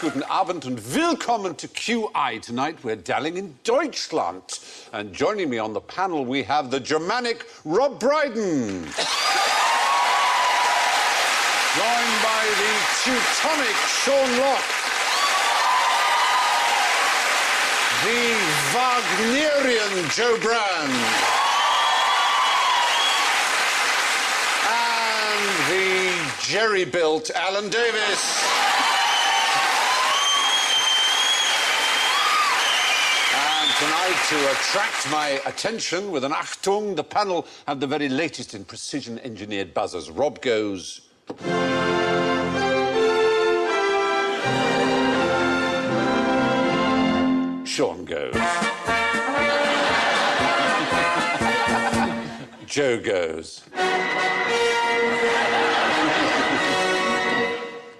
Guten Abend and willkommen to QI. Tonight we're dallying in Deutschland. And joining me on the panel we have the Germanic Rob Brydon. Joined by the Teutonic Sean Locke. The Wagnerian Joe Brand. The jerry-built Alan Davis. And tonight, to attract my attention with an Achtung, the panel have the very latest in precision-engineered buzzers. Rob goes... Sean goes... Joe goes...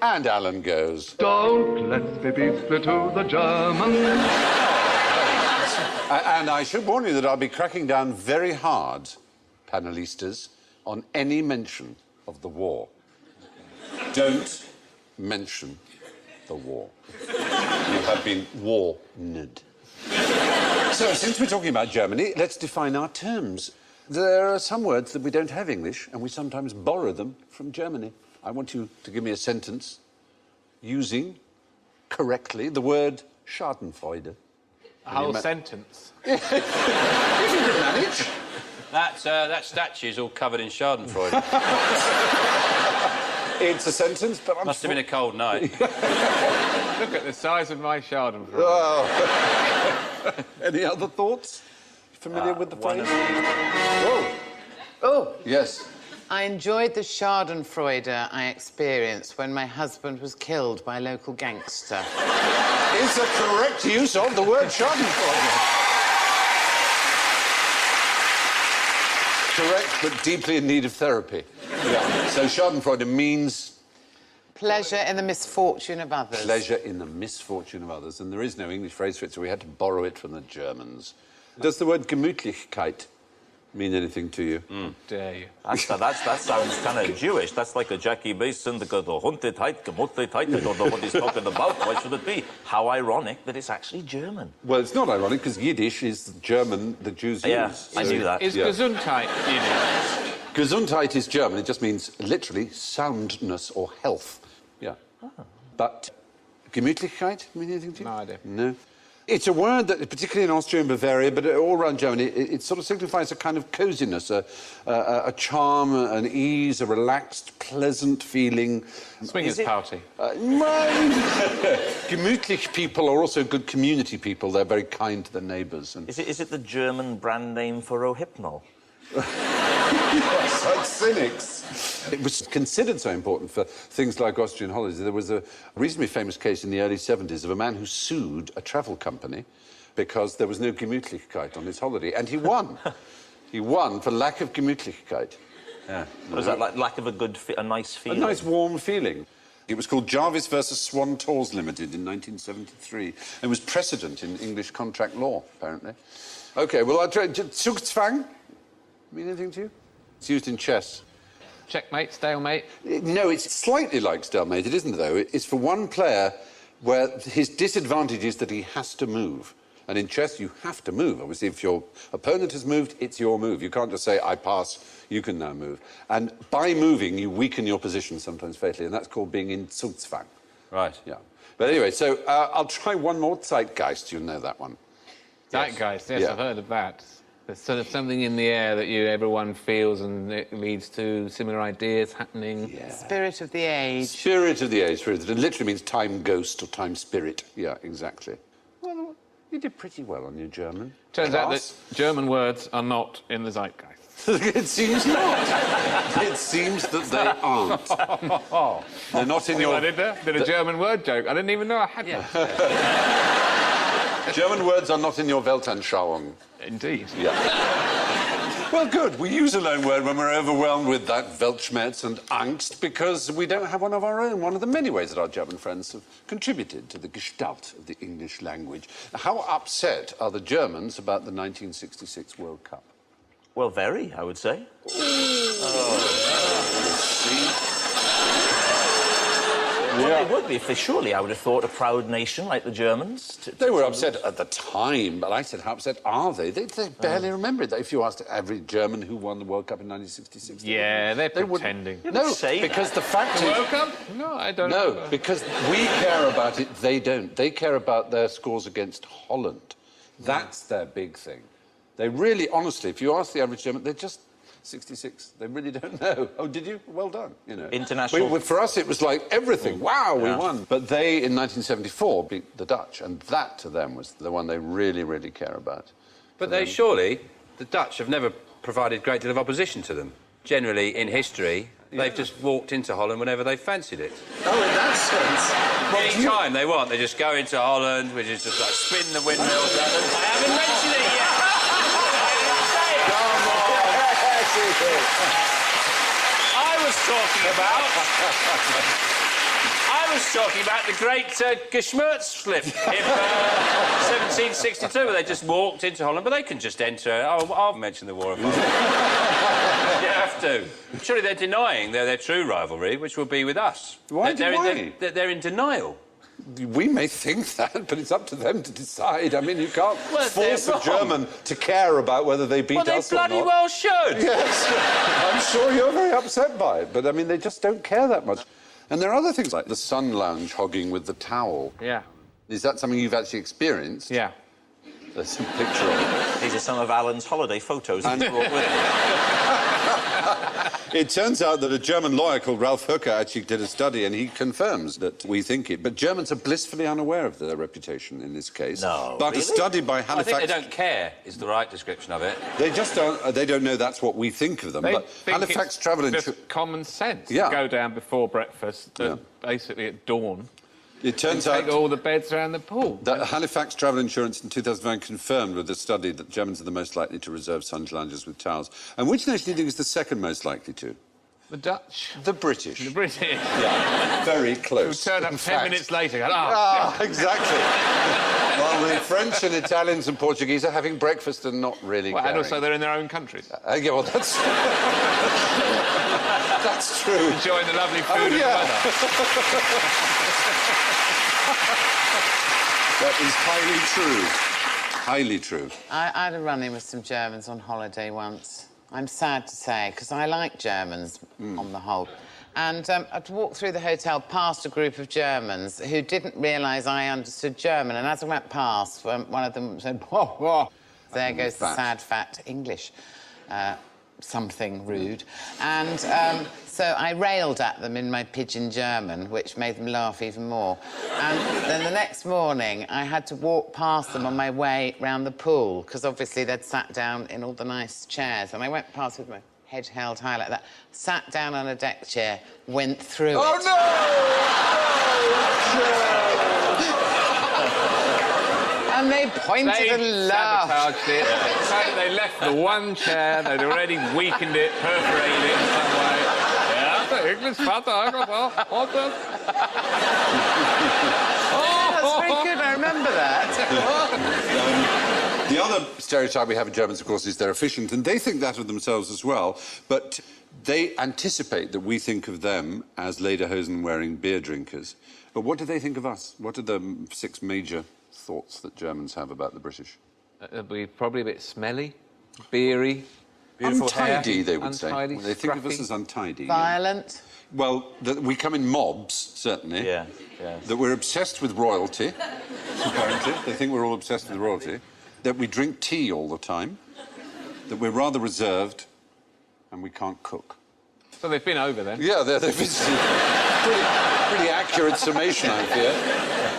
And Alan goes... Don't let me be split to the Germans. And I should warn you that I'll be cracking down very hard, panelistas, on any mention of the war. Don't mention the war. You have been warned. So, since we're talking about Germany, let's define our terms. There are some words that we don't have English, and we sometimes borrow them from Germany. I want you to give me a sentence using, correctly, the word Schadenfreude. A whole sentence? If you can manage. That statue's all covered in Schadenfreude. It's a sentence, but Must have been a cold night. Look at the size of my Schadenfreude. Oh. Any other thoughts? Familiar with the phrase? Whoa. Oh, yes. I enjoyed the Schadenfreude I experienced when my husband was killed by a local gangster. Is the correct use of the word Schadenfreude. Correct, but deeply in need of therapy. Yeah. So Schadenfreude means... Pleasure in the misfortune of others. Pleasure in the misfortune of others. And there is no English phrase for it, so we had to borrow it from the Germans. Does the word Gemütlichkeit mean anything to you? Dare you. That sounds kind of Jewish. That's like a Jackie Bass syndicate or Huntedheit, Gemütlichkeit. I don't know what he's talking about. Why should it be? How ironic that it's actually German. Well, it's not ironic, because Yiddish is German the Jews use. Yeah, So... I knew that. Is Gesundheit Yiddish? Gesundheit is German. It just means, literally, soundness or health. Yeah. Oh. But Gemütlichkeit mean anything to you? No idea. No. It's a word that, particularly in Austria and Bavaria, but all around Germany, it sort of signifies a kind of coziness, a charm, an ease, a relaxed, pleasant feeling. Swingers party. Gemütlich people are also good community people. They're very kind to their neighbours. And... Is it the German brand name for Rohypnol? Yes, like cynics. It was considered so important for things like Austrian holidays. There was a reasonably famous case in the early 70s of a man who sued a travel company because there was no Gemütlichkeit on his holiday, and he won. He won for lack of Gemütlichkeit. Yeah. Was that like lack of a nice feeling? A nice, warm feeling. It was called Jarvis versus Swan Tours Limited in 1973. It was precedent in English contract law, apparently. OK, well, I'll try... Zugzwang? Mean anything to you? It's used in chess. Checkmate, stalemate? No, it's slightly like stalemate, it isn't, though. It's for one player where his disadvantage is that he has to move. And in chess, you have to move. Obviously, if your opponent has moved, it's your move. You can't just say, I pass, you can now move. And by moving, you weaken your position, sometimes fatally, and that's called being in Zugzwang. Right. Yeah. But anyway, so I'll try one more. Zeitgeist, you'll know that one. Zeitgeist, yes, Yeah. I've heard of that. There's sort of something in the air that everyone feels, and it leads to similar ideas happening. Yeah. Spirit of the age. Spirit of the age. It literally means time ghost or time spirit. Yeah, exactly. Well, you did pretty well on your German. Turns out that German words are not in the zeitgeist. It seems not. It seems that they aren't. They're not in See your... what I did there? Did a German word joke. I didn't even know I had one. German words are not in your Weltanschauung. Indeed. Yeah. Well, good. We use a loan word when we're overwhelmed with that Weltschmerz and Angst because we don't have one of our own, one of the many ways that our German friends have contributed to the gestalt of the English language. How upset are the Germans about the 1966 World Cup? Well, very, I would say. Well, they would be. Surely, I would have thought a proud nation like the Germans. They were upset at the time, but I said, how upset are they? They barely remember it. If you asked every German who won the World Cup in 1966... Yeah, they're they pretending. No, say because that. the fact The is... World Cup? No, I don't No, know. because we care about it, they don't. They care about their scores against Holland. That's their big thing. They really, honestly, if you ask the average German, they're just 66. They really don't know. Oh, did you? Well done, you know. International... For us, it was like everything. Wow, we won. But they, in 1974, beat the Dutch, and that, to them, was the one they really, really care about. But they surely, the Dutch have never provided a great deal of opposition to them. Generally, in history, they've just walked into Holland whenever they fancied it. Oh, in that sense. Any time they want, they just go into Holland, which is just like spin the windmills at them. I haven't mentioned it yet! I was talking about the great Geschmerz-slip in 1762, where they just walked into Holland, but they can just enter... Oh, I'll mention the War of Holland. You have to. Surely they're denying their true rivalry, which will be with us. Why? They're in denial. We may think that, but it's up to them to decide. I mean, you can't force they're a German to care about whether they beat us or not. Well, they bloody well should. Yes, I'm sure you're very upset by it, but I mean, they just don't care that much. And there are other things like the sun lounge hogging with the towel. Yeah. Is that something you've actually experienced? Yeah. There's some picture of it. These are some of Alan's holiday photos he brought with him. It turns out that a German lawyer called Ralph Hooker actually did a study, and he confirms that we think it. But Germans are blissfully unaware of their reputation in this case. No, but really? a study by I Halifax... think they don't care, is the right description of it. They just don't... They don't know that's what we think of them. They But think Halifax it's Travel just Insurance... common sense Yeah. to go down before breakfast, basically at dawn, It turns take out all the beds around the pool. that Halifax Travel Insurance in 2009 confirmed with a study that Germans are the most likely to reserve sun lounges with towels. And which nation do you think is the second most likely to? The Dutch. The British. The British. Yeah, very Who close. turn up in 10 fact. minutes later and go, Exactly. Well, the French and Italians and Portuguese are having breakfast and not really Well, and caring. also they're in their own countries. Yeah, well, that's... that's true. Enjoying the lovely food and yeah. weather. That is highly true. Highly true. I had a run-in with some Germans on holiday once. I'm sad to say, because I like Germans on the whole. And I'd walked through the hotel past a group of Germans who didn't realise I understood German. And as I went past, one of them said, whoa, whoa. There goes the sad, fat English. Something rude. And so I railed at them in my pidgin German, which made them laugh even more. And then the next morning, I had to walk past them on my way round the pool, because obviously they'd sat down in all the nice chairs. And I went past with my head held high like that, sat down on a deck chair, went through it. Oh, And they pointed and laughed. Sabotaged it. They left the one chair, they'd already weakened it, perforated it in some way. Yeah, the English father. That's very good, I remember that. The other stereotype we have in Germans, of course, is they're efficient, and they think that of themselves as well, but they anticipate that we think of them as lederhosen-wearing beer drinkers. But what do they think of us? What are the 6 major thoughts that Germans have about the British? We're probably a bit smelly, beery, Beautiful untidy, hair. they would Untidy, say. They think of us scruffy. as untidy. Violent. Well, we come in mobs, certainly. Yeah. That we're obsessed with royalty, apparently. They think we're all obsessed with royalty. That we drink tea all the time. That we're rather reserved. And we can't cook. So they've been over then. Yeah, they've pretty accurate summation, I fear.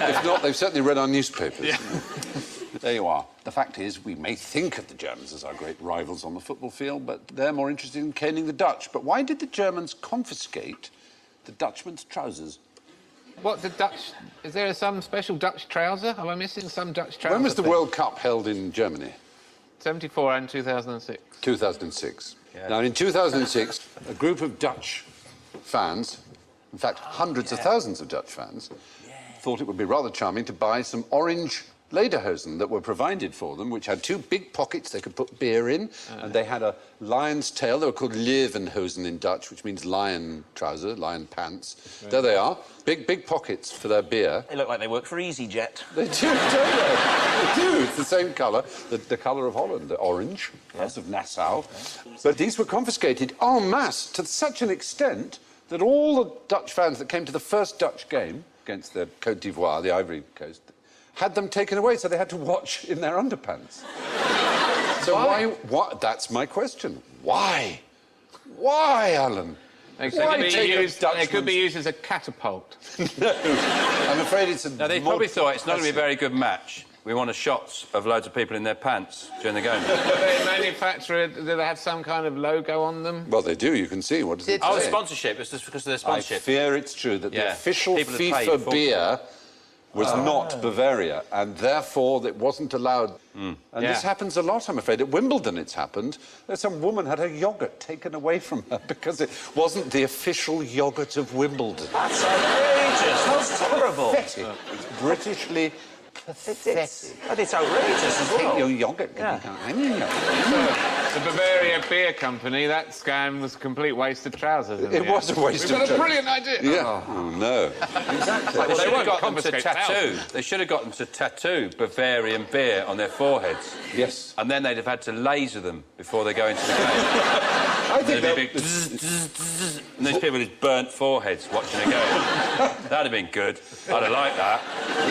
If not, they've certainly read our newspapers. Yeah. There you are. The fact is, we may think of the Germans as our great rivals on the football field, but they're more interested in caning the Dutch. But why did the Germans confiscate the Dutchman's trousers? What, the Dutch... Is there some special Dutch trouser? Am I missing some Dutch trouser? When was the thing? World Cup held in Germany? 74 and 2006. 2006. Yeah. Now, in 2006, a group of Dutch fans, in fact, hundreds of thousands of Dutch fans, thought it would be rather charming to buy some orange lederhosen that were provided for them, which had two big pockets they could put beer in, and they had a lion's tail. They were called Leeuwenhosen in Dutch, which means lion trouser, lion pants. There they are, big pockets for their beer. They look like they work for EasyJet. They do, don't they? They do. It's the same colour, the colour of Holland, the orange, as of Nassau. But these were confiscated en masse to such an extent that all the Dutch fans that came to the first Dutch game against the Côte d'Ivoire, the Ivory Coast, had them taken away, so they had to watch in their underpants. So why? That's my question. Why? Why, Alan? They could be used as a catapult. No, I'm afraid it's a... No, they probably thought it's not going to be a very good match. We want shots of loads of people in their pants during the game. Do they manufacture it? Do they have some kind of logo on them? Well, they do. You can see. What does it say? Oh, sponsorship. It's just because of their sponsorship. I fear it's true that the official People have paid FIFA for beer was not Bavaria, and therefore it wasn't allowed. And this happens a lot, I'm afraid. At Wimbledon it's happened. There's some woman had her yoghurt taken away from her because it wasn't the official yoghurt of Wimbledon. That's outrageous. That's terrible. Pathetic. It's Britishly pathetic. But it's outrageous as well. Take your yoghurt. Yeah. You can't hang your yoghurt. The Bavaria Beer Company, that scam was a complete waste of trousers. It was a waste of We've got a trousers. brilliant idea. Yeah. Oh, no. Exactly. They should have won't got them to confiscate tattoo. thousands. They should have got them to tattoo Bavarian beer on their foreheads. Yes. And then they'd have had to laser them before they go into the game. I think There'd be a big and those people with burnt foreheads watching a game. That'd have been good. I'd have liked that.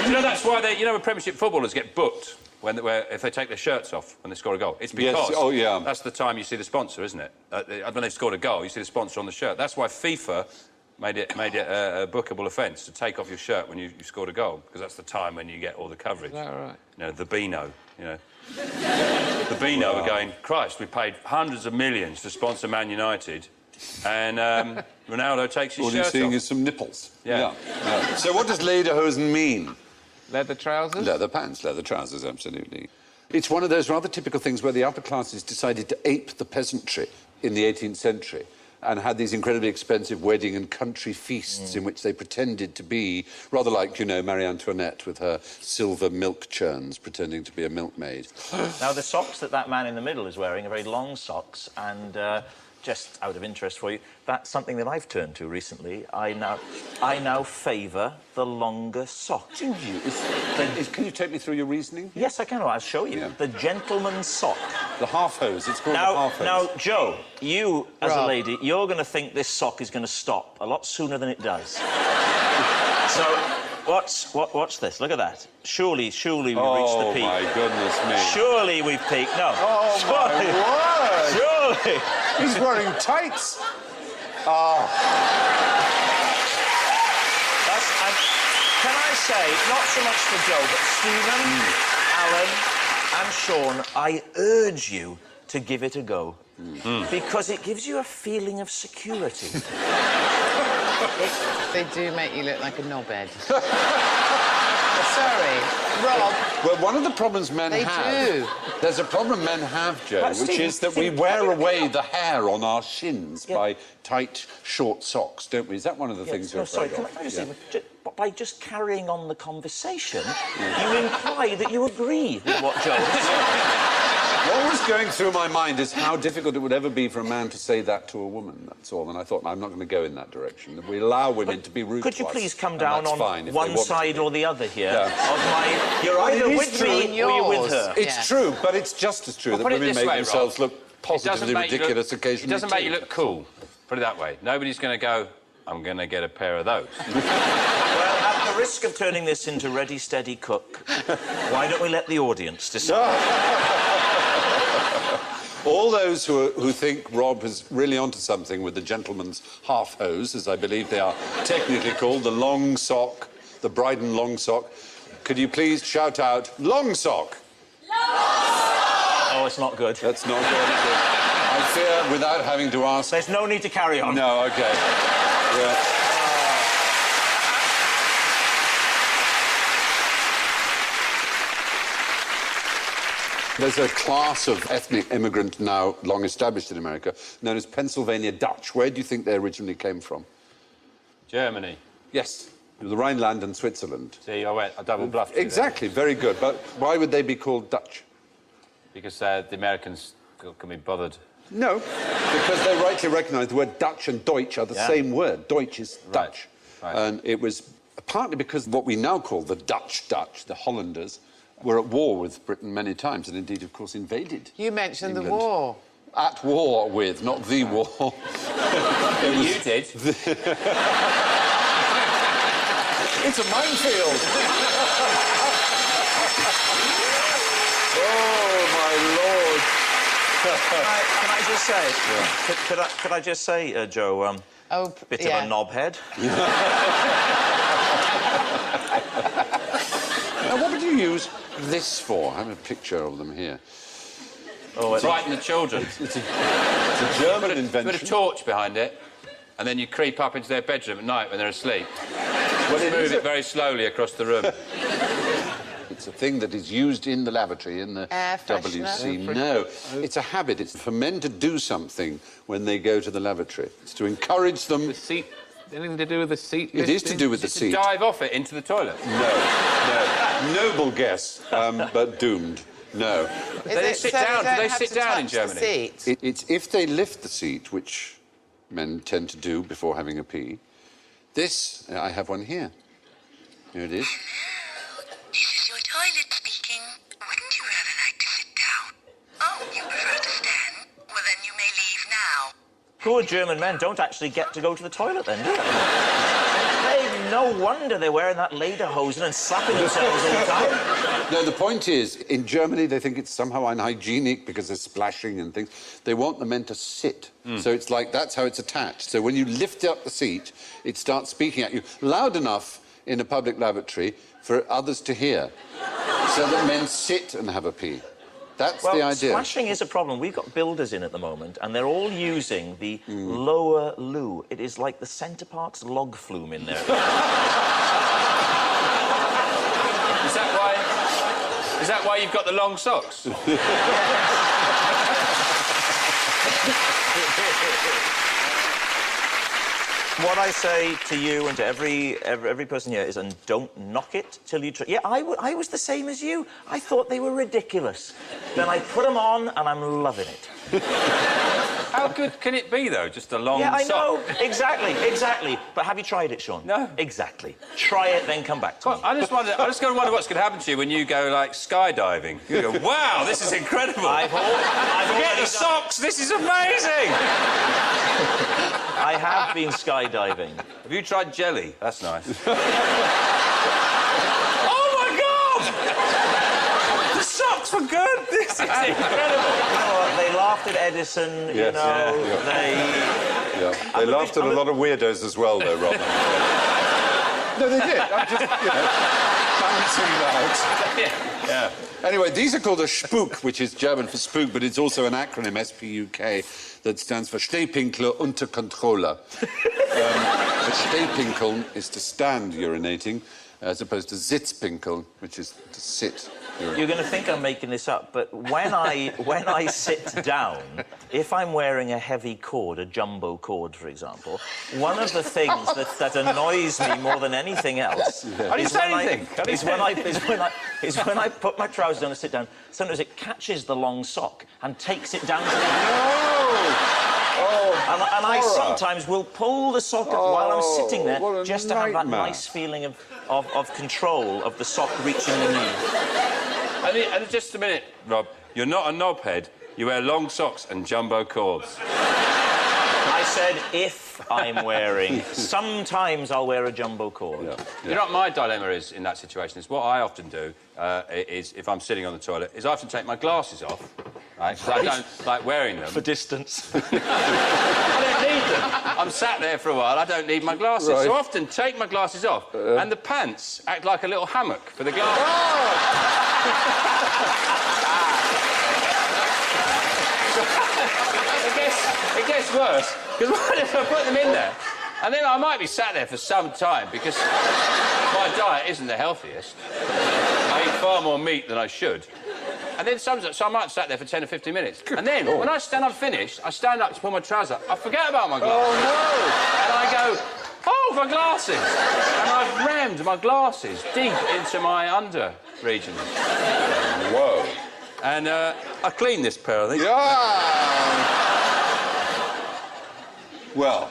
You know, that's why when Premiership footballers get booked if they take their shirts off when they score a goal. It's because that's the time you see the sponsor, isn't it? When they've scored a goal, you see the sponsor on the shirt. That's why FIFA made it a bookable offence to take off your shirt when you scored a goal, because that's the time when you get all the coverage. Is that right? You know, the Beano, you know. The Beano were going, Christ, we paid hundreds of millions to sponsor Man United, and Ronaldo takes his All shirt you're seeing off. is some nipples. Yeah. So what does lederhosen mean? Leather trousers? Leather pants, leather trousers, absolutely. It's one of those rather typical things where the upper classes decided to ape the peasantry in the 18th century and had these incredibly expensive wedding and country feasts in which they pretended to be, rather like, you know, Marie Antoinette with her silver milk churns pretending to be a milkmaid. Now, the socks that man in the middle is wearing are very long socks, and just out of interest for you, that's something that I've turned to recently. I now favour the longer socks. Do you? Can you take me through your reasoning? Yes, I can. I'll show you. Yeah. The gentleman's sock. The half hose. It's called the half hose. Now, Joe, you, as a lady, you're going to think this sock is going to stop a lot sooner than it does. So, watch this. Look at that. Surely we've reached the peak. Oh, my goodness me. Surely we've peaked. No. Oh, surely, my word. Surely. He's wearing tights. Can I say, not so much for Joe, but Stephen, Alan and Sean, I urge you to give it a go. Because it gives you a feeling of security. They do make you look like a knobhead. Sorry, Rob. Well, one of the problems men They have... do. There's a problem men have, Joe, But which Stephen, is that we wear away the hair on our shins by tight, short socks, don't we? Is that one of the things you're sorry, afraid can I of? just say, by just carrying on the conversation, you imply that you agree with what Joe said. What was going through my mind is how difficult it would ever be for a man to say that to a woman, that's all. And I thought, I'm not going to go in that direction. We allow women to be rude Could you to us, please come and down that's on fine if they one want to side be. or the other here Yeah. of my... You're Well, either it is with true. me or you're with her. It's Yeah. true, but it's just as true Well, that put it women this make way, themselves Rob. look positively ridiculous occasionally. It doesn't make you too. look cool. Put it that way. Nobody's going to go, I'm going to get a pair of those. Well, at the risk of turning this into Ready, Steady, Cook, why don't we let the audience decide? All those who think Rob is really onto something with the gentleman's half hose, as I believe they are technically called, the long sock, the Bryden long sock, could you please shout out, long sock? Oh, it's not good. That's not good. I fear, without having to ask... There's no need to carry on. No, OK. Yeah. There's a class of ethnic immigrant now long established in America known as Pennsylvania Dutch. Where do you think they originally came from? Germany. Yes. The Rhineland and Switzerland. See, I double bluffed you Exactly, very good. But why would they be called Dutch? there. Because the Americans can be bothered. No, because they rightly recognise the word Dutch and Deutsch are the same word. Deutsch is Dutch. Right. And it was partly because what we now call the Dutch, the Hollanders, were at war with Britain many times and indeed, of course, invaded. You mentioned England. the war. At war with, not the war. You did. It's a minefield. Oh, my Lord. Can I just say? Could I just say, Joe? Bit of a knobhead. Now, what would you use this for? I have a picture of them here. Oh, frighten the children. It's a German invention. Put a torch behind it, and then you creep up into their bedroom at night when they're asleep. Well, Move it very slowly across the room. It's a thing that is used in the lavatory, in the Air freshener? WC. No, it's a habit. It's for men to do something when they go to the lavatory. It's to encourage them... The seat... Anything to do with the seat? It is to do with the seat. To dive off it into the toilet. No. Noble guess, but doomed. No. Do they sit down in Germany? It's if they lift the seat, which men tend to do before having a pee. This, I have one here. Here it is. This is your toilet speaking. Wouldn't you rather like to sit down? Oh, you prefer to stand? Well, then you may leave now. Poor German men don't actually get to go to the toilet then, do they? No wonder they're wearing that lederhosen and slapping themselves all the time. No, the point is, in Germany, they think it's somehow unhygienic because they're splashing and things. They want the men to sit. So it's like, that's how it's attached. So when you lift up the seat, it starts speaking at you loud enough in a public lavatory for others to hear, so that men sit and have a pee. That's the idea. Splashing is a problem. We've got builders in at the moment, and they're all using the lower loo. It is like the Centre Parks log flume in there. Is that why you've got the long socks? What I say to you and to every person here is, and don't knock it till you try. Yeah, I was the same as you. I thought they were ridiculous. Then I put them on, and I'm loving it. How good can it be, though? Just a long sock? Yeah, I know. Exactly. But have you tried it, Sean? No. Exactly. Try it, then come back to me. I just going to wonder what's going to happen to you when you go, like, skydiving. You go, wow, this is incredible. Forget the socks, this is amazing! I have been skydiving. Have you tried jelly? That's nice. Oh, my God! The socks were good! This is incredible! You know what? They laughed at Edison, Yes, They laughed at a lot of weirdos as well, though, Rob. No, they did. I'm just, bouncing out. Yeah. Anyway, these are called a Spuk, which is German for spook, but it's also an acronym, S-P-U-K, that stands for Stehpinkler unter Kontrolle. Stehpinkeln is to stand urinating, as opposed to Sitzpinkeln, which is to sit urinating. You're going to think I'm making this up, but when I sit down, if I'm wearing a heavy cord, a jumbo cord, for example, one of the things that annoys me more than anything else is when I put my trousers on and sit down. Sometimes it catches the long sock and takes it down to the and I sometimes will pull the sock up while I'm sitting there just to have that nice feeling of control of the sock reaching the knee. And just a minute, Rob. You're not a knobhead. You wear long socks and jumbo cords. I said if I'm wearing. Sometimes I'll wear a jumbo cord. Yeah. You know what my dilemma is in that situation? Is what I often do is, if I'm sitting on the toilet, is I often take my glasses off, right? Because I don't like wearing them. For distance. I don't need them. I'm sat there for a while, I don't need my glasses. Right. So I often take my glasses off, and the pants act like a little hammock for the glasses. It gets worse, because if I put them in there, and then I might be sat there for some time, because my diet isn't the healthiest. I eat far more meat than I should. And then so I might have sat there for 10 or 15 minutes. And then, when I stand up finished, I stand up to pull my trousers up. I forget about my glasses. Oh, no! And I go, Oh, my glasses! And I've rammed my glasses deep into my under regions. Whoa. And I cleaned this pair, I think. Yeah. Well,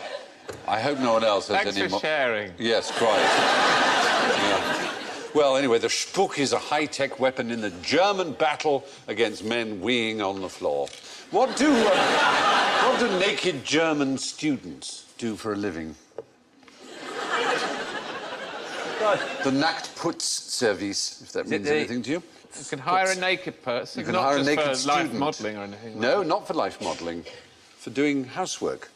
I hope no one else has Thanks any for more. sharing. Yes, quite. Yeah. Well, anyway, the Spuck is a high-tech weapon in the German battle against men weeing on the floor. What do naked German students do for a living? The Nacktputzservice, if that means anything to you. You can hire a naked person, You can not hire a just naked for student. life modelling or anything. No, not for life modelling. For doing housework.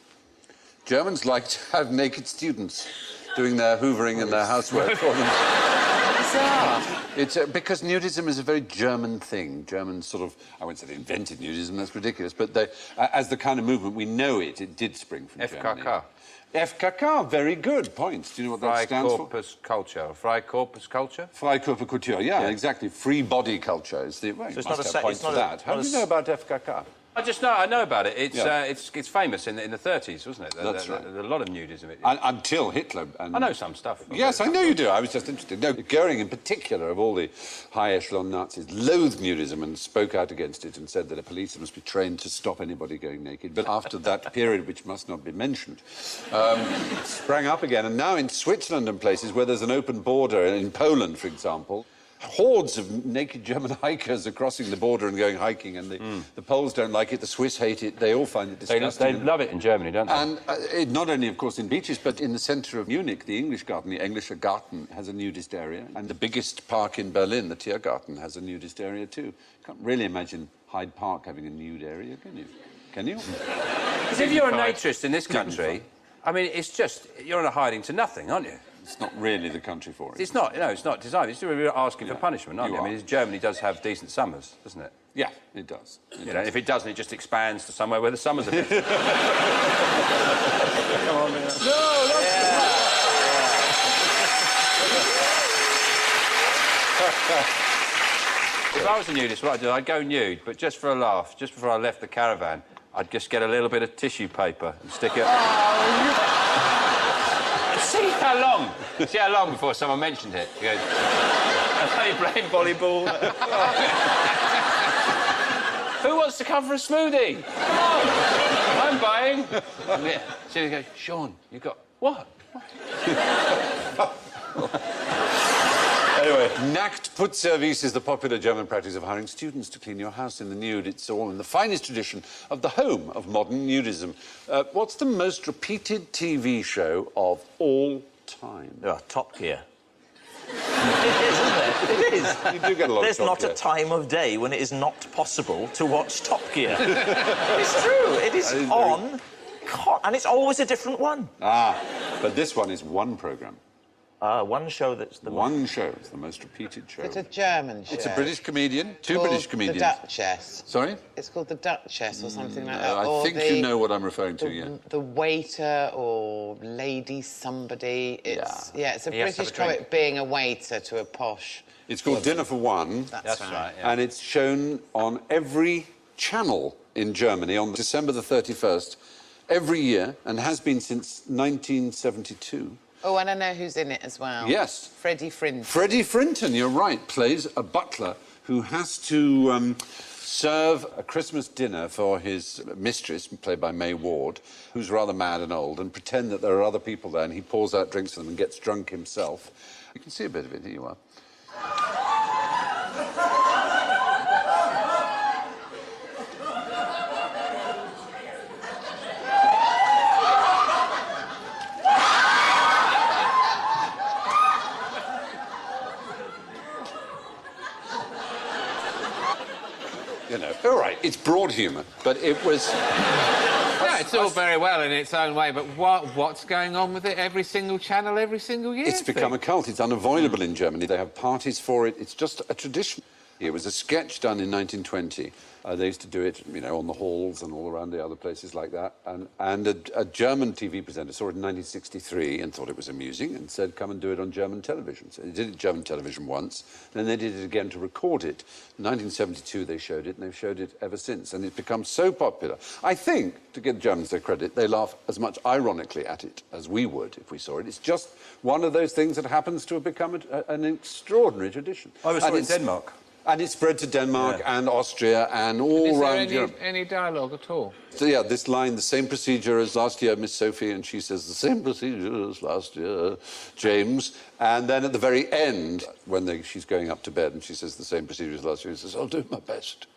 Germans like to have naked students doing their hoovering and their housework for them. Bizarre. It's because nudism is a very German thing. Germans sort of, I wouldn't say they invented nudism, that's ridiculous, but they, as the kind of movement we know it did spring from Germany. FKK. FKK, very good point. Do you know what that stands for? Freikorpus culture. Freikorpus culture? Freikörperkultur, yeah, exactly. Free body culture is the... Well, So it's you not must a have se- points it's not for a- that. How not do a you know about FKK? I know about it. It's Yeah. it's famous in the 30s, wasn't it? That's right. A lot of nudism. Until Hitler. And I know some stuff. Yes, I know you do. I was just interested. No, Goering, in particular, of all the high echelon Nazis, loathed nudism and spoke out against it and said that a police must be trained to stop anybody going naked. But after that period, which must not be mentioned, it sprang up again. And now in Switzerland and places where there's an open border, in Poland, for example, hordes of naked German hikers are crossing the border and going hiking, and the Poles don't like it, the Swiss hate it, they all find it disgusting. They love it in Germany, don't they? And not only, of course, in beaches, but in the centre of Munich, the English Garden, the Englischer Garten, has a nudist area. And the biggest park in Berlin, the Tiergarten, has a nudist area too. Can't really imagine Hyde Park having a nude area, can you? Can you? Because if you're a naturist in this country, I mean, it's just, you're on a hiding to nothing, aren't you? It's not really the country for it. It's not, no, it's not designed. It's really asking for punishment, aren't you you? I are. mean, Germany does have decent summers, doesn't it? Yeah, it does. You know, if it doesn't, it just expands to somewhere where the summers are better. Come on, man. No, If I was a nudist, what I'd do, I'd go nude, but just for a laugh, just before I left the caravan, I'd just get a little bit of tissue paper and stick it... See how long before someone mentioned it. He goes, are you playing volleyball? Who wants to come for a smoothie? Come on, I'm buying. So you go, Sean, you got... What? Anyway, Nacktputzservice is the popular German practice of hiring students to clean your house in the nude. It's all in the finest tradition of the home of modern nudism. What's the most repeated TV show of all time? Oh, Top Gear. It is, isn't it? It is. You do get a lot There's of Top not Gear. a time of day when it is not possible to watch Top Gear. It's true. It is on, and it's always a different one. Ah, but this one is one programme. One show that's the One show. It's the most repeated show. It's a German show. It's a British comedian. Two Called British comedians. The Duchess. Sorry? It's called The Duchess or something like that. I Or think you know what I'm referring to, yeah. The waiter or lady somebody. It's, yeah, it's a He has to have British a drink. comic being a waiter to a posh... It's called Dinner for One. That's right. yeah. And it's shown on every channel in Germany on December the 31st every year, and has been since 1972. Oh, and I know who's in it as well. Yes. Freddie Frinton. Freddie Frinton, you're right, plays a butler who has to serve a Christmas dinner for his mistress, played by May Ward, who's rather mad and old, and pretend that there are other people there, and he pours out drinks for them and gets drunk himself. You can see a bit of it, here you are. You know, all right, it's broad humour, but it was... Yeah, it's all very well in its own way, but what's going on with it every single channel, every single year? It's become a cult. It's unavoidable in Germany. They have parties for it. It's just a tradition. It was a sketch done in 1920. They used to do it, you know, on the halls and all around the other places like that. And a German TV presenter saw it in 1963 and thought it was amusing and said, come and do it on German television. So they did it on German television once, then they did it again to record it. In 1972 they showed it, and they've showed it ever since. And it's become so popular. I think, to give the Germans their credit, they laugh as much ironically at it as we would if we saw it. It's just one of those things that happens to have become an extraordinary tradition. I was in Denmark. And it spread to Denmark and Austria and all around Europe. Is there any dialogue at all? So, yeah, this line, the same procedure as last year, Miss Sophie, and she says, the same procedure as last year, James. And then at the very end, when she's going up to bed and she says the same procedure as last year, she says, I'll do my best.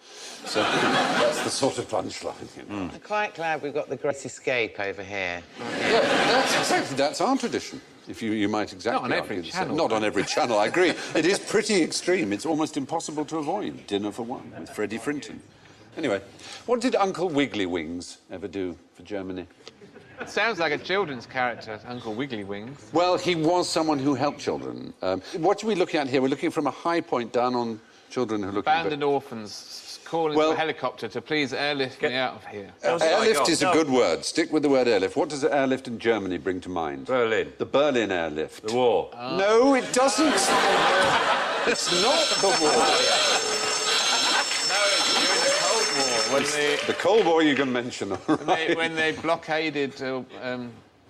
So that's the sort of punchline. You know. I'm quite glad we've got the Great Escape over here. Yeah, that's our tradition. If you might exactly Not on every channel. Not on every channel, I agree. It is pretty extreme. It's almost impossible to avoid Dinner for One with Freddie Frinton. Anyway, what did Uncle Wiggly Wings ever do for Germany? It sounds like a children's character, Uncle Wiggly Wings. Well, he was someone who helped children. What are we looking at here? We're looking from a high point down on children who are looking... Abandoned orphans calling for a helicopter to please airlift me out of here. Airlift is a good word. Stick with the word airlift. What does airlift in Germany bring to mind? Berlin. The Berlin airlift. The war. No, it doesn't. It's not the war. No, it's during the Cold War. When The Cold War you can mention, all right. when they blockaded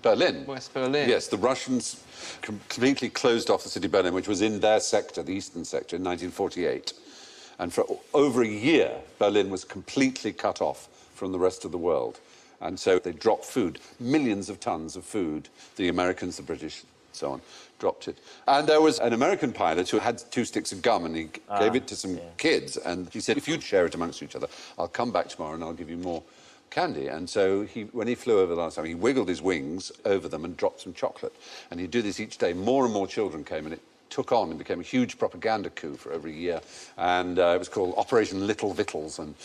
Berlin. West Berlin. Yes, the Russians completely closed off the city of Berlin, which was in their sector, the eastern sector, in 1948. And for over a year, Berlin was completely cut off from the rest of the world. And so they dropped food, millions of tons of food, the Americans, the British, so on, dropped it. And there was an American pilot who had 2 sticks of gum, and he gave it to some kids, and he said, if you'd share it amongst each other, I'll come back tomorrow and I'll give you more candy. And so when he flew over the last time, he wiggled his wings over them and dropped some chocolate. And he'd do this each day. More and more children came, and it took on and became a huge propaganda coup for over a year. And it was called Operation Little Victuals. And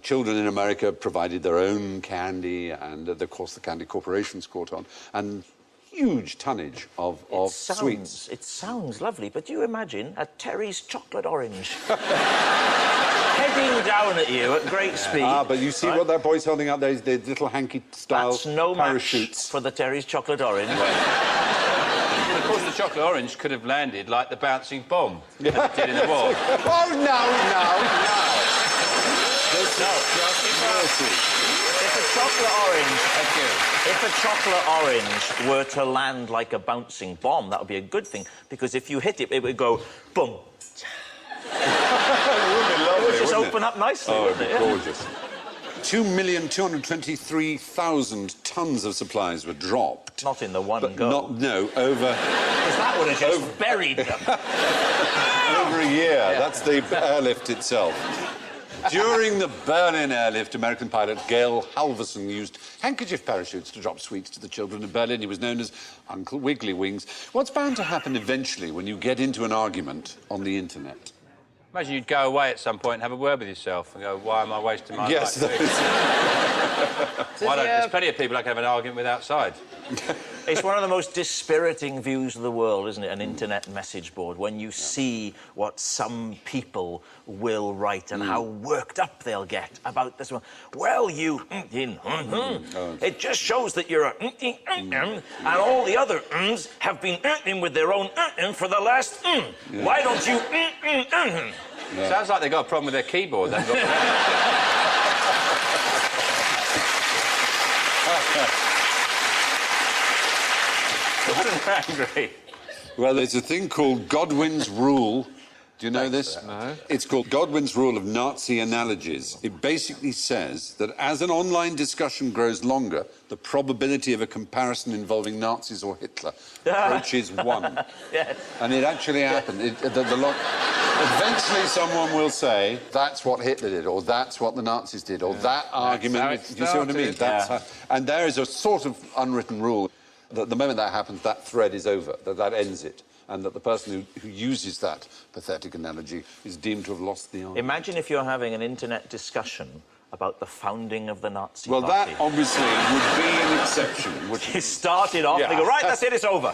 children in America provided their own candy, and of course the candy corporations caught on. And huge tonnage of sweets. It sounds lovely, but do you imagine a Terry's chocolate orange heading down at you at great speed? But you see what that boy's holding out there is the little hanky-style That's no parachutes. match for the Terry's chocolate orange. Of course, the chocolate orange could have landed like the bouncing bomb that it did in the war. Oh, no. If a chocolate orange were to land like a bouncing bomb, that would be a good thing, because if you hit it, it would go boom. It would just open up nicely, wouldn't it? Gorgeous. 2,223,000 tons of supplies were dropped. Not in the one go. Over... Because that would have just buried them. Over a year. Yeah. That's the airlift itself. During the Berlin airlift, American pilot Gail Halvorson used handkerchief parachutes to drop sweets to the children of Berlin. He was known as Uncle Wiggly Wings. What's bound to happen eventually when you get into an argument on the internet? Imagine you'd go away at some point and have a word with yourself and go, why am I wasting my life? There's plenty of people I can have an argument with outside. It's one of the most dispiriting views of the world, isn't it? An internet message board, when you see what some people will write and how worked up they'll get about this one. Well, you... It just shows that you're a... and all the other have been with their own for the last... Why don't you... Sounds like they've got a problem with their keyboard. They've got... angry. Well, there's a thing called Godwin's Rule. Do you know this? No. It's called Godwin's Rule of Nazi Analogies. It basically says that as an online discussion grows longer, the probability of a comparison involving Nazis or Hitler approaches 1. Yes. And it actually happened. Eventually someone will say, that's what Hitler did, or that's what the Nazis did, or that argument... Do you see what I mean? And there is a sort of unwritten rule that the moment that happens, that thread is over, that ends it, and that the person who uses that pathetic analogy is deemed to have lost the argument. Imagine if you're having an internet discussion about the founding of the Nazi Well, Party. that obviously would be an exception. He started off, Yeah. they go, right, that's it, it's over.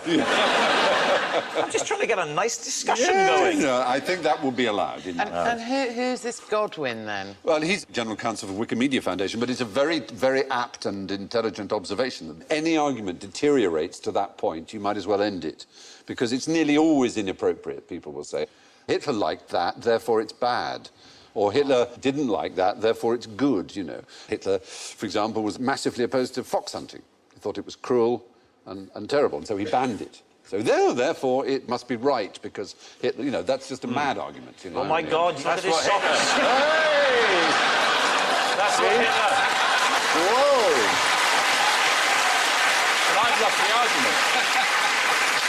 I'm just trying to get a nice discussion going. No, I think that would be allowed. And who's this Godwin, then? Well, he's General Counsel for Wikimedia Foundation, but it's a very, very apt and intelligent observation that any argument deteriorates to that point, you might as well end it, because it's nearly always inappropriate, people will say. Hitler liked that, therefore it's bad. Or Hitler didn't like that, therefore it's good, you know. Hitler, for example, was massively opposed to fox hunting. He thought it was cruel and terrible, and so he banned it. So therefore it must be right, because Hitler, you know, that's just a mad argument. You know, Oh, my God, look at his socks. Hey! That's what Hitler. Whoa! But I've lost the argument.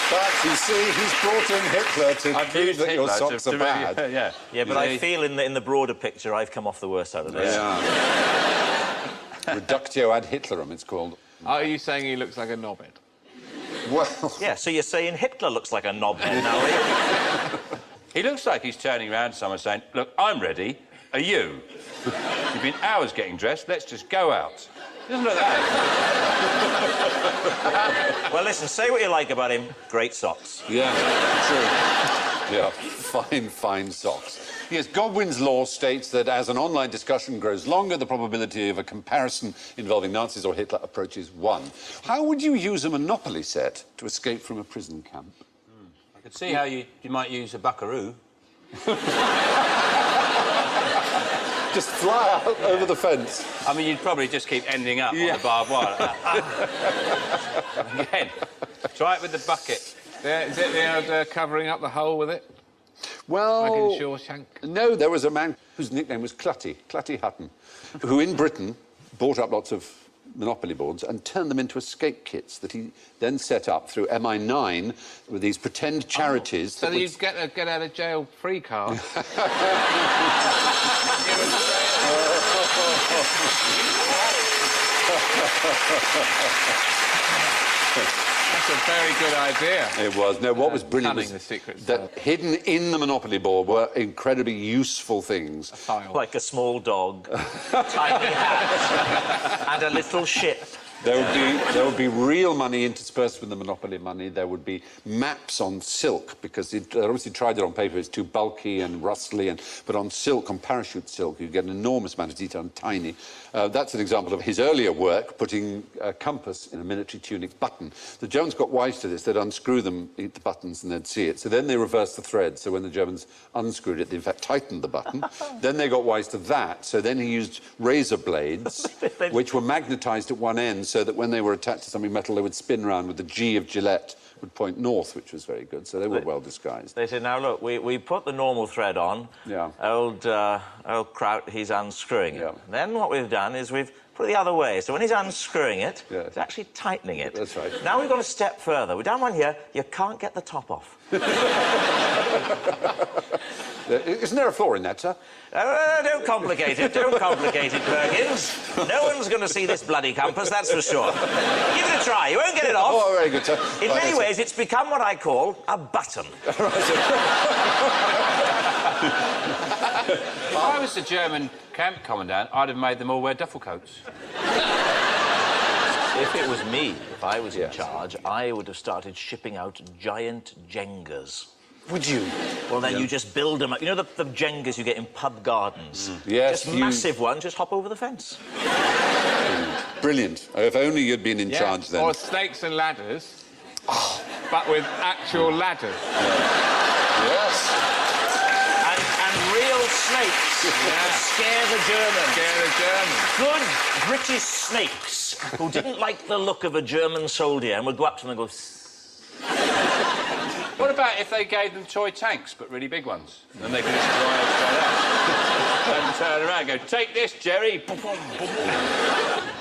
But, you see, he's brought in Hitler to prove that your socks are bad. Yeah. Yeah, but I feel in the broader picture, I've come off the worst out of this. Yeah. Reductio ad Hitlerum, it's called. Are you saying he looks like a knobhead? Well... Yeah, so you're saying Hitler looks like a knobhead now, are you? He looks like he's turning around to someone saying, look, I'm ready. Are you? You've been hours getting dressed. Let's just go out. He doesn't look that. Well, listen, say what you like about him. Great socks. Yeah, true. Yeah, fine socks. Yes, Godwin's law states that as an online discussion grows longer, the probability of a comparison involving Nazis or Hitler approaches 1. How would you use a Monopoly set to escape from a prison camp? I could see how you might use a buckaroo. Just fly out over the fence. I mean, you'd probably just keep ending up on the barbed wire. Again, try it with the bucket. Is it the old covering up the hole with it? Well... Like in Shawshank? No, there was a man whose nickname was Clutty Hutton, who in Britain bought up lots of Monopoly boards and turned them into escape kits that he then set up through MI9 with these pretend charities. So that you'd get a get out of jail free card. That's a very good idea. It was. No, what was brilliant cunning was the secret that hidden in the Monopoly board were incredibly useful things. A file. Like a small dog, tiny hat, and a little ship. There would be real money interspersed with the Monopoly money. There would be maps on silk, because they obviously tried it on paper. It's too bulky and rustly. But on silk, on parachute silk, you get an enormous amount of detail and tiny. That's an example of his earlier work, putting a compass in a military tunic button. The Germans got wise to this. They'd unscrew them, eat the buttons, and they'd see it. So then they reversed the thread. So when the Germans unscrewed it, they in fact tightened the button. Then they got wise to that. So then he used razor blades, which were magnetised at one end, so that when they were attached to something metal, they would spin round with the G of Gillette would point north, which was very good. So they were well disguised. They said, now, look, we put the normal thread on. Yeah. Old Kraut, he's unscrewing it. Yeah. Then what we've done is we've put it the other way. So when he's unscrewing it, Yes. he's actually tightening it. That's right. Now we've gone a step further. We've done one here. You can't get the top off. Isn't there a flaw in that, sir? Don't complicate it. Don't complicate it, Perkins. No one's going to see this bloody compass, that's for sure. Give it a try. You won't get it off. Oh, very good, sir. In many ways, it's become what I call a button. If I was the German camp commandant, I'd have made them all wear duffel coats. If it was me, if I was in charge, I would have started shipping out giant Jengas. Would you? Well, then you just build them up. You know the Jengas you get in pub gardens? Yes, Just massive ones, just hop over the fence. Brilliant. If only you'd been in charge then. Or snakes and ladders, but with actual ladders. Yes. And real snakes to scare the Germans. Scare the Germans. Good British snakes who didn't like the look of a German soldier and would go up to them and go... What about if they gave them toy tanks, but really big ones? Then they could just drive straight out. And turn around and go, take this, Jerry.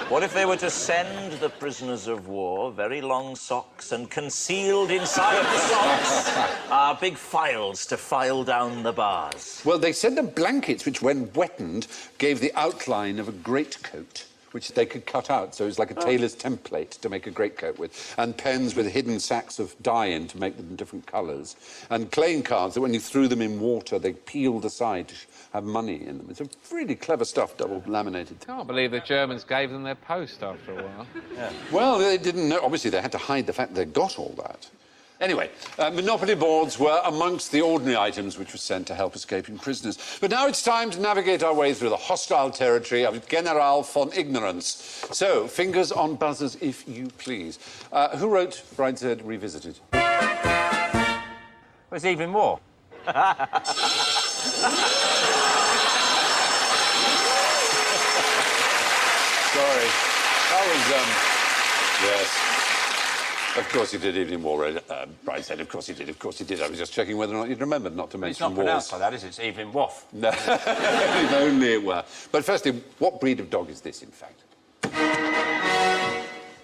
What if they were to send the prisoners of war very long socks and concealed inside the socks are big files to file down the bars? Well, they sent them blankets which, when wetted, gave the outline of a greatcoat, which they could cut out, so it was like a tailor's template to make a greatcoat with, and pens with hidden sacks of dye in to make them different colours, and playing cards that when you threw them in water, they peeled aside to have money in them. It's a really clever stuff, double laminated. Can't believe the Germans gave them their post after a while. Yeah. Well, they didn't know. Obviously, they had to hide the fact they got all that. Anyway, Monopoly boards were amongst the ordinary items which were sent to help escaping prisoners. But now it's time to navigate our way through the hostile territory of General von Ignorance. So, fingers on buzzers, if you please. Who wrote Brideshead Revisited? Well, it's even more. Sorry. That was, yes. Of course he did, Evening War, Brideshead. Of course he did, of course he did. I was just checking whether or not you'd remembered not to mention It's not wars. pronounced like that, is it? It's Evening Waff. No, if only it were. But firstly, what breed of dog is this, in fact?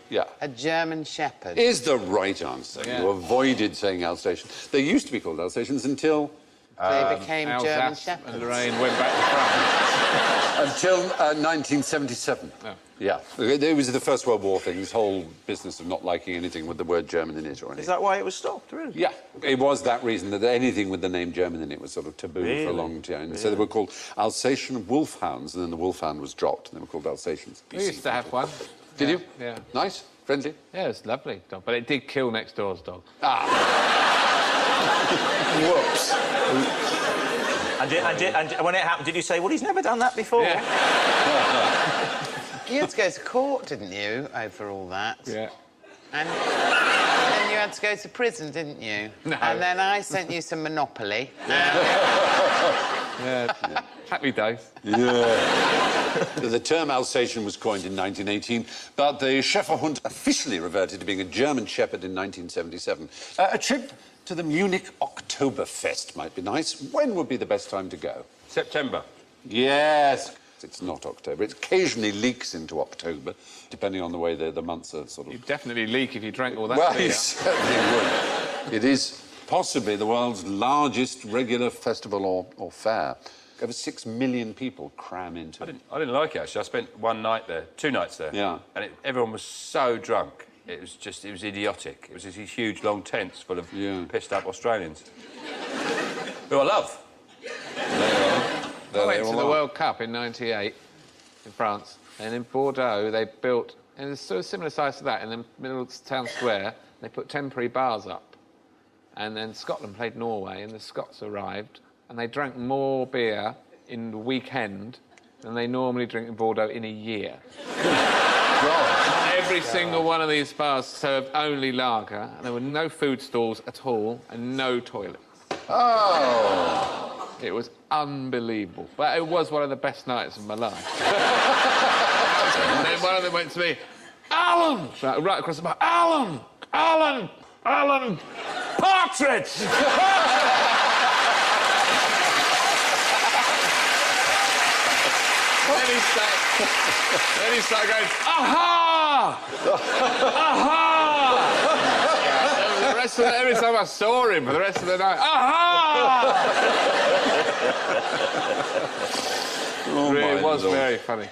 Yeah. A German Shepherd. Is the right answer. Yeah. You avoided saying Alsatian. They used to be called Alsatians until... They became German Alsace Shepherds. and Lorraine went back to France. Until 1977. Oh. Yeah. It was the First World War thing, this whole business of not liking anything with the word German in it or anything. Is that why it was stopped, really? Yeah. It was that reason that anything with the name German in it was sort of taboo for a long time. Really? So they were called Alsatian wolfhounds, and then the wolfhound was dropped, and they were called Alsatians. We used to have one. Did you? Yeah. Nice? Friendly? Yeah, it was a lovely dog, but it did kill next door's dog. Whoops. And when it happened, did you say, well, he's never done that before? Yeah. You had to go to court, didn't you, over all that? Yeah. And then you had to go to prison, didn't you? No. And then I sent you some Monopoly. Yeah. Happy days. Yeah. The term Alsatian was coined in 1918, but the Schäferhund officially reverted to being a German Shepherd in 1977. A trip to the Munich Oktoberfest might be nice. When would be the best time to go? September. Yes. It's not October. It occasionally leaks into October, depending on the way the months are sort of... You'd definitely leak if you drank all that Well, beer. you certainly would. It is possibly the world's largest regular festival or fair. Over 6 million people cram into it. I didn't like it, actually. I spent one night there, 2 nights there. Yeah. And everyone was so drunk. It was idiotic. It was these huge, long tents full of pissed-up Australians. Who I love. I went to the World Cup in '98 in France, and in Bordeaux they built, and it's sort of similar size to that, in the middle of the town square, they put temporary bars up. And then Scotland played Norway, and the Scots arrived, and they drank more beer in the weekend than they normally drink in Bordeaux in a year. Every single one of these bars served only lager, and there were no food stalls at all, and no toilets. Oh! It was unbelievable. But it was one of the best nights of my life. And then one of them went to me, Alan! Right across the bar, Alan! Alan! Alan! Partridge! Then he started going, aha! Aha! The rest of every time I saw him for the rest of the night, aha! It was very funny.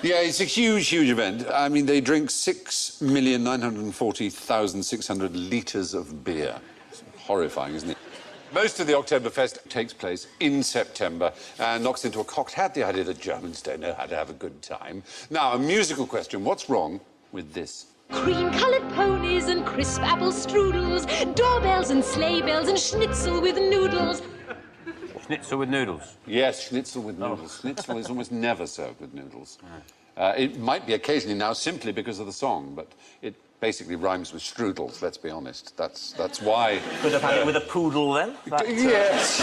Yeah, it's a huge, huge event. I mean, they drink 6,940,600 litres of beer. It's horrifying, isn't it? Most of the Oktoberfest takes place in September and knocks into a cocked hat the idea that Germans don't know how to have a good time. Now, a musical question. What's wrong with this? Cream-coloured ponies and crisp apple strudels, doorbells and sleigh bells and schnitzel with noodles. Schnitzel with noodles? Yes, schnitzel with noodles. Schnitzel is almost never served with noodles. It might be occasionally now simply because of the song, but it basically rhymes with strudels, let's be honest. That's why... Could have had it with a poodle, then? Yes.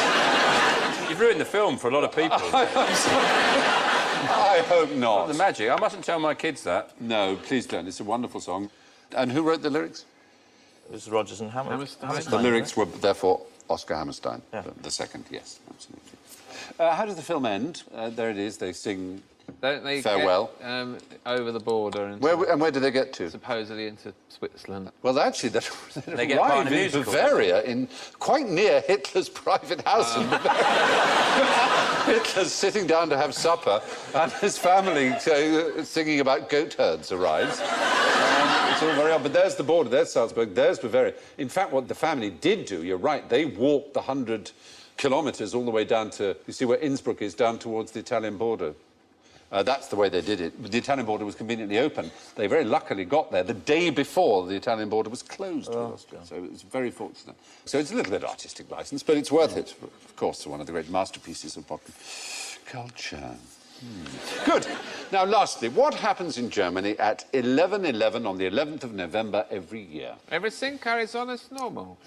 You've ruined the film for a lot of people. I hope not. The magic. I mustn't tell my kids that. No, please don't. It's a wonderful song. And who wrote the lyrics? It was Rodgers and Hammerstein. The lyrics were, therefore, Oscar Hammerstein. Yeah. The second, yes, absolutely. How does the film end? There it is. They sing Don't they Farewell. get over the border and Where do they get to? supposedly into Switzerland? Well, actually, they get part arrive in a in musical. Bavaria, in quite near Hitler's private house in Bavaria. Hitler's sitting down to have supper, and his family singing about goat herds arrives. It's all very odd. But there's the border, there's Salzburg, there's Bavaria. In fact, what the family did do, you're right, they walked the 100 kilometres all the way down to, you see where Innsbruck is, down towards the Italian border. That's the way they did it. The Italian border was conveniently open. They very luckily got there the day before the Italian border was closed to Austria. So it was very fortunate. So it's a little bit of artistic licence, but it's worth it. Of course, one of the great masterpieces of modern culture. Good. Now, lastly, what happens in Germany at 11/11 on the 11th of November every year? Everything carries on as normal.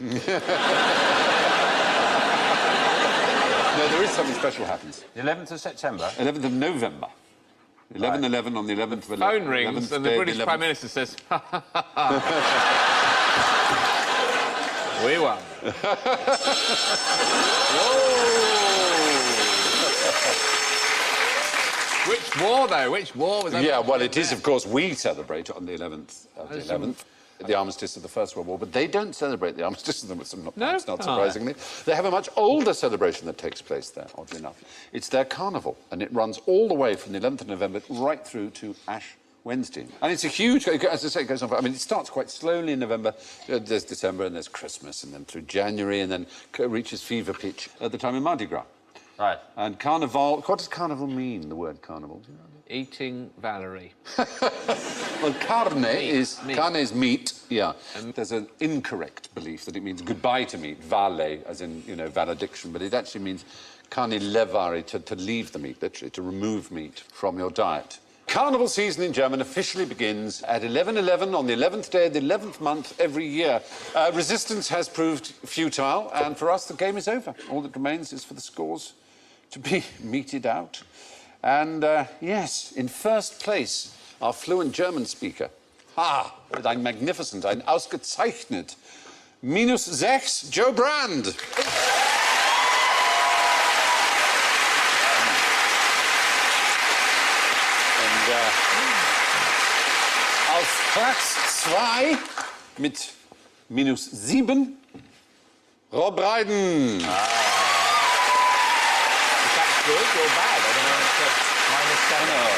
No, there is something special happens. The 11th of September? 11th of November. 11/11 on the 11th of Phone rings and the British Prime Minister says, we won. Which war, though? Which war was that? Yeah, well, it is, of course, we celebrate on the 11th of the 11th. The armistice of the First World War, but they don't celebrate the armistice of the not surprisingly. They have a much older celebration that takes place there, oddly enough. It's their carnival, and it runs all the way from the 11th of November right through to Ash Wednesday. And it's a huge, as I say, it goes on for, I mean, it starts quite slowly in November. There's December, and there's Christmas, and then through January, and then reaches fever pitch at the time of Mardi Gras. Right. And carnival, what does carnival mean, the word carnival? Do you know? Eating Valerie. Well, carne is meat, yeah. And there's an incorrect belief that it means goodbye to meat, vale, as in, you know, valediction, but it actually means carne levare, to leave the meat, literally, to remove meat from your diet. Carnival season in Germany officially begins at 11/11 on the 11th day of the 11th month every year. Resistance has proved futile, and for us, the game is over. All that remains is for the scores to be meted out. And, yes, in first place, our fluent German speaker. With ein magnificent, ein ausgezeichnet. -6, Joe Brand. Und auf Platz 2 mit -7, Rob Brydon. Good or bad? I don't know.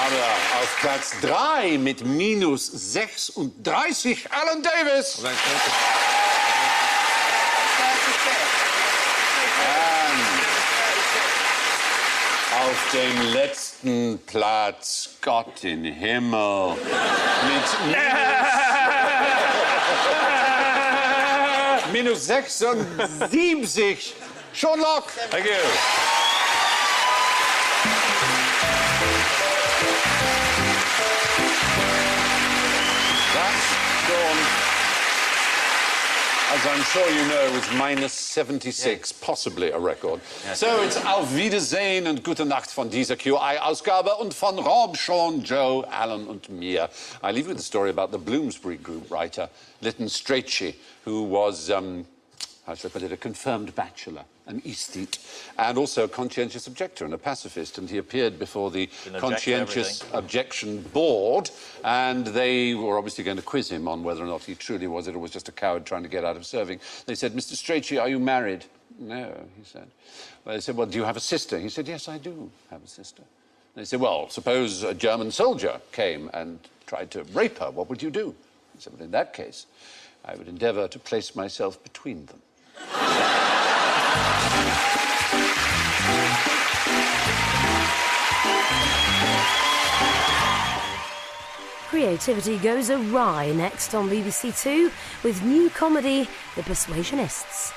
Aber auf Platz 3 mit -36 Alan Davis. Und auf dem letzten Platz, Gott im Himmel, mit -76 Sean Locke. Thank you. That's Sean, as I'm sure you know, was -76, possibly a record. Yes. So it's Auf Wiedersehen und Gute Nacht von dieser QI-Ausgabe und von Rob, Sean, Joe, Alan und mir. I leave you with a story about the Bloomsbury Group writer, Lytton Strachey, who was, how should I put it, a confirmed bachelor, an aesthete, and also a conscientious objector and a pacifist. And he appeared before the Conscientious Objection Board, and they were obviously going to quiz him on whether or not he truly was it or was just a coward trying to get out of serving. They said, Mr. Strachey, are you married? No, he said. Well, they said, well, do you have a sister? He said, yes, I do have a sister. They said, well, suppose a German soldier came and tried to rape her, what would you do? He said, well, in that case, I would endeavour to place myself between them. Creativity goes awry next on BBC Two with new comedy The Persuasionists.